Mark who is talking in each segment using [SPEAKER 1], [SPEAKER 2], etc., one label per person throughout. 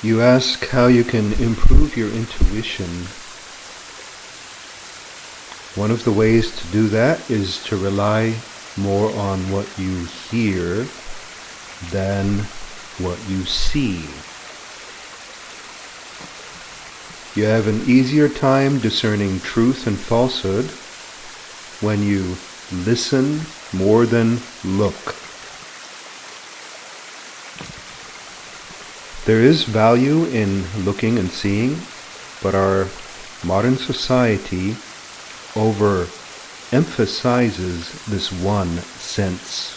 [SPEAKER 1] You ask how you can improve your intuition. One of the ways to do that is to rely more on what you hear than what you see. You have an easier time discerning truth and falsehood when you listen more than look. There is value in looking and seeing, but our modern society overemphasizes this one sense.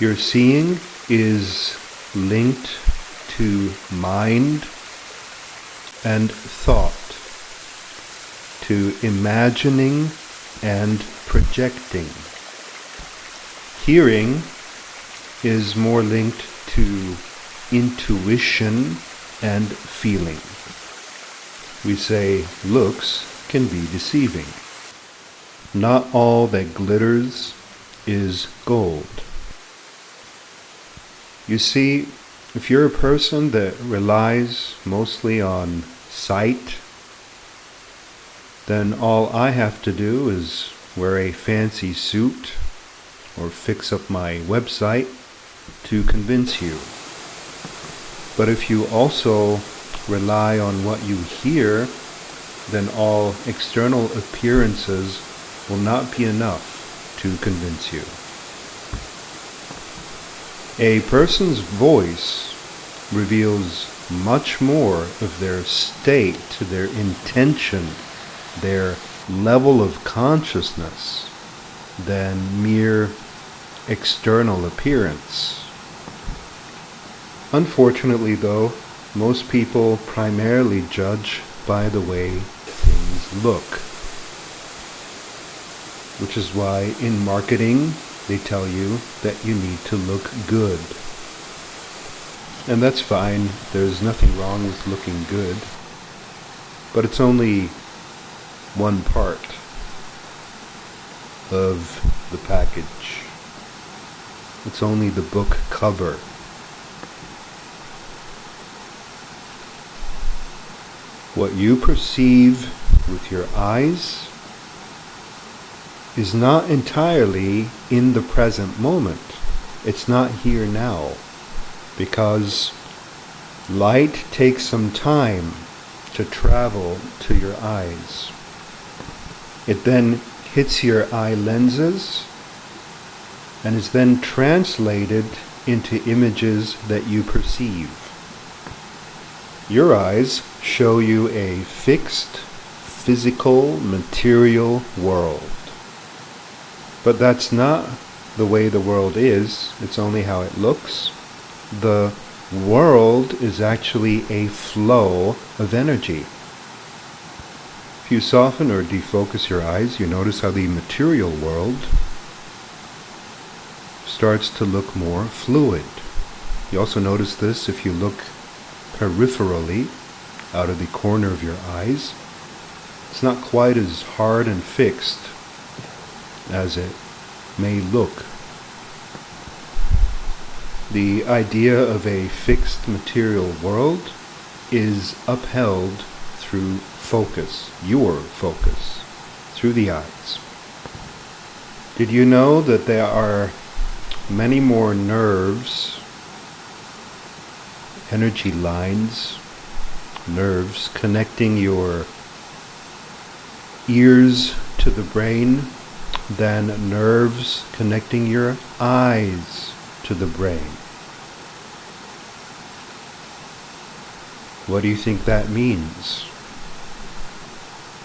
[SPEAKER 1] Your seeing is linked to mind and thought, to imagining and projecting. Hearing is more linked to intuition and feeling. We say looks can be deceiving. Not all that glitters is gold. You see, if you're a person that relies mostly on sight, then all I have to do is wear a fancy suit or fix up my website to convince you. But if you also rely on what you hear, then all external appearances will not be enough to convince you. A person's voice reveals much more of their state, their intention, their level of consciousness than mere external appearance. Unfortunately, though, most people primarily judge by the way things look, which is why in marketing they tell you that you need to look good. And that's fine, there's nothing wrong with looking good, but it's only one part of the package. It's only the book cover. What you perceive with your eyes is not entirely in the present moment. It's not here now, because light takes some time to travel to your eyes. It then hits your eye lenses and is then translated into images that you perceive. Your eyes show you a fixed, physical, material world. But that's not the way the world is, it's only how it looks. The world is actually a flow of energy. If you soften or defocus your eyes, you notice how the material world starts to look more fluid. You also notice this if you look peripherally, out of the corner of your eyes. It's not quite as hard and fixed as it may look. The idea of a fixed material world is upheld through focus, your focus, through the eyes. Did you know that there are many more nerves, energy lines, nerves connecting your ears to the brain than nerves connecting your eyes to the brain? What do you think that means?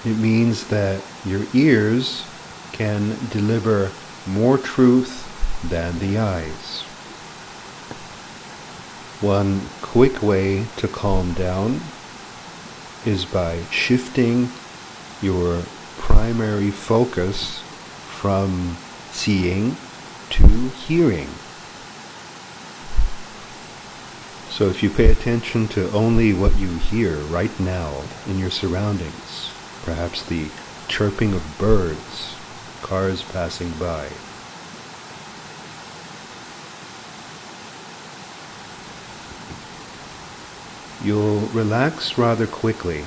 [SPEAKER 1] It means that your ears can deliver more truth than the eyes. One quick way to calm down is by shifting your primary focus from seeing to hearing. So if you pay attention to only what you hear right now in your surroundings, perhaps the chirping of birds, cars passing by, you'll relax rather quickly.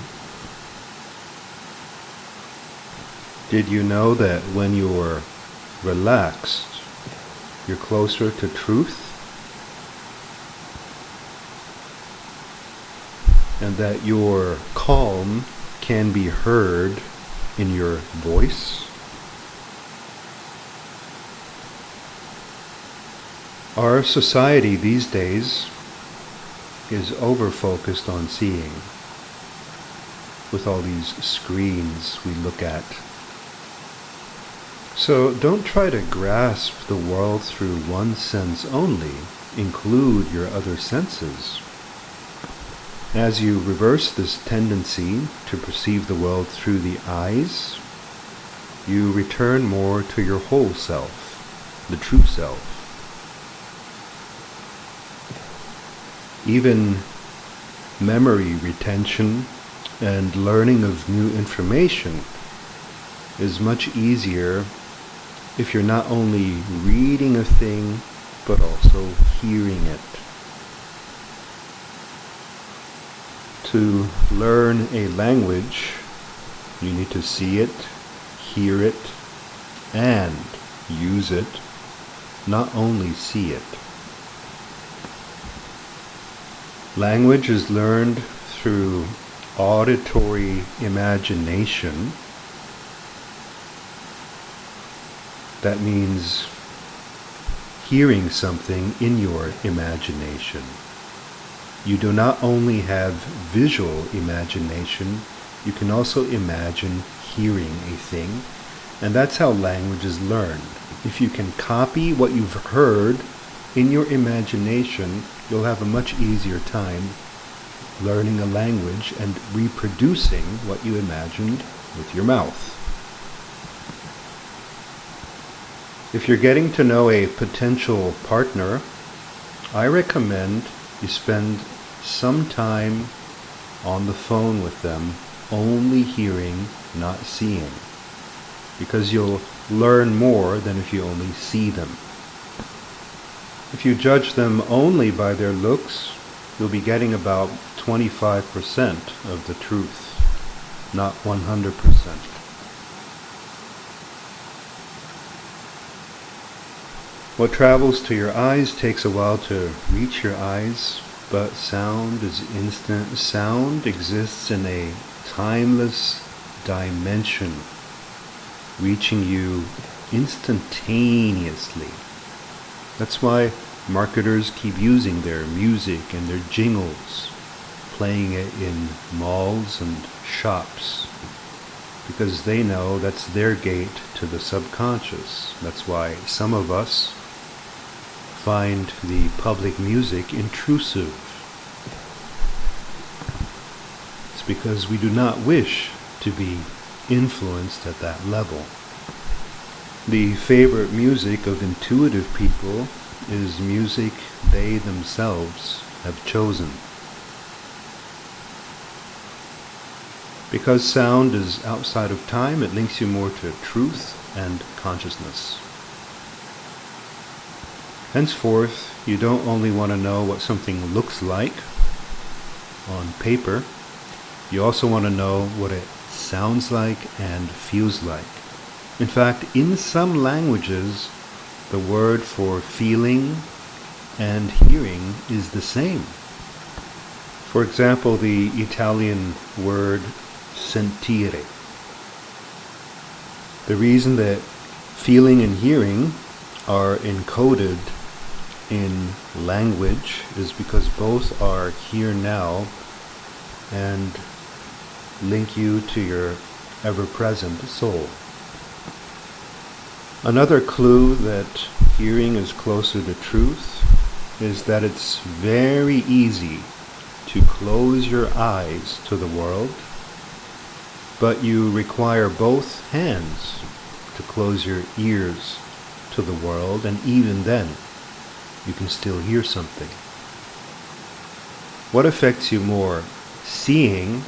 [SPEAKER 1] Did you know that when you're relaxed, you're closer to truth? And that your calm can be heard in your voice? Our society these days is over-focused on seeing, with all these screens we look at. So don't try to grasp the world through one sense only. Include your other senses. As you reverse this tendency to perceive the world through the eyes, you return more to your whole self, the true self. Even memory retention and learning of new information is much easier if you're not only reading a thing, but also hearing it. To learn a language, you need to see it, hear it, and use it, not only see it. Language is learned through auditory imagination. That means hearing something in your imagination. You do not only have visual imagination, you can also imagine hearing a thing, and that's how language is learned. If you can copy what you've heard in your imagination, you'll have a much easier time learning a language and reproducing what you imagined with your mouth. If you're getting to know a potential partner, I recommend you spend some time on the phone with them, only hearing, not seeing, because you'll learn more than if you only see them. If you judge them only by their looks, you'll be getting about 25% of the truth, not 100%. What travels to your eyes takes a while to reach your eyes, but sound is instant. Sound exists in a timeless dimension, reaching you instantaneously. That's why marketers keep using their music and their jingles, playing it in malls and shops, because they know that's their gate to the subconscious. That's why some of us find the public music intrusive. It's because we do not wish to be influenced at that level. The favorite music of intuitive people is music they themselves have chosen. Because sound is outside of time, it links you more to truth and consciousness. Henceforth, you don't only want to know what something looks like on paper, you also want to know what it sounds like and feels like. In fact, in some languages, the word for feeling and hearing is the same. For example, the Italian word sentire. The reason that feeling and hearing are encoded in language is because both are here now and link you to your ever-present soul. Another clue that hearing is closer to truth is that it's very easy to close your eyes to the world, but you require both hands to close your ears to the world, and even then, you can still hear something. What affects you more, seeing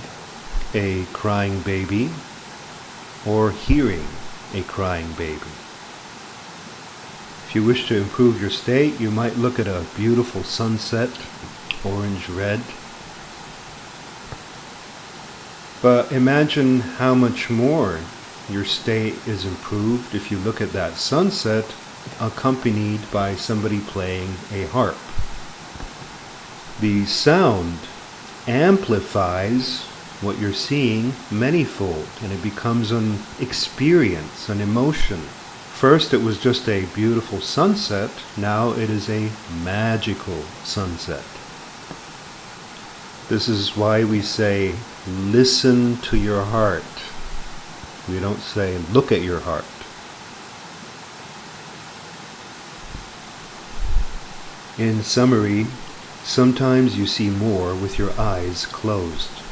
[SPEAKER 1] a crying baby or hearing a crying baby? If you wish to improve your state, you might look at a beautiful sunset, orange-red, But imagine how much more your state is improved if you look at that sunset accompanied by somebody playing a harp. The sound amplifies what you're seeing manyfold, and it becomes an experience, an emotion. First it was just a beautiful sunset, now it is a magical sunset. This is why we say, listen to your heart. We don't say, look at your heart. In summary, sometimes you see more with your eyes closed.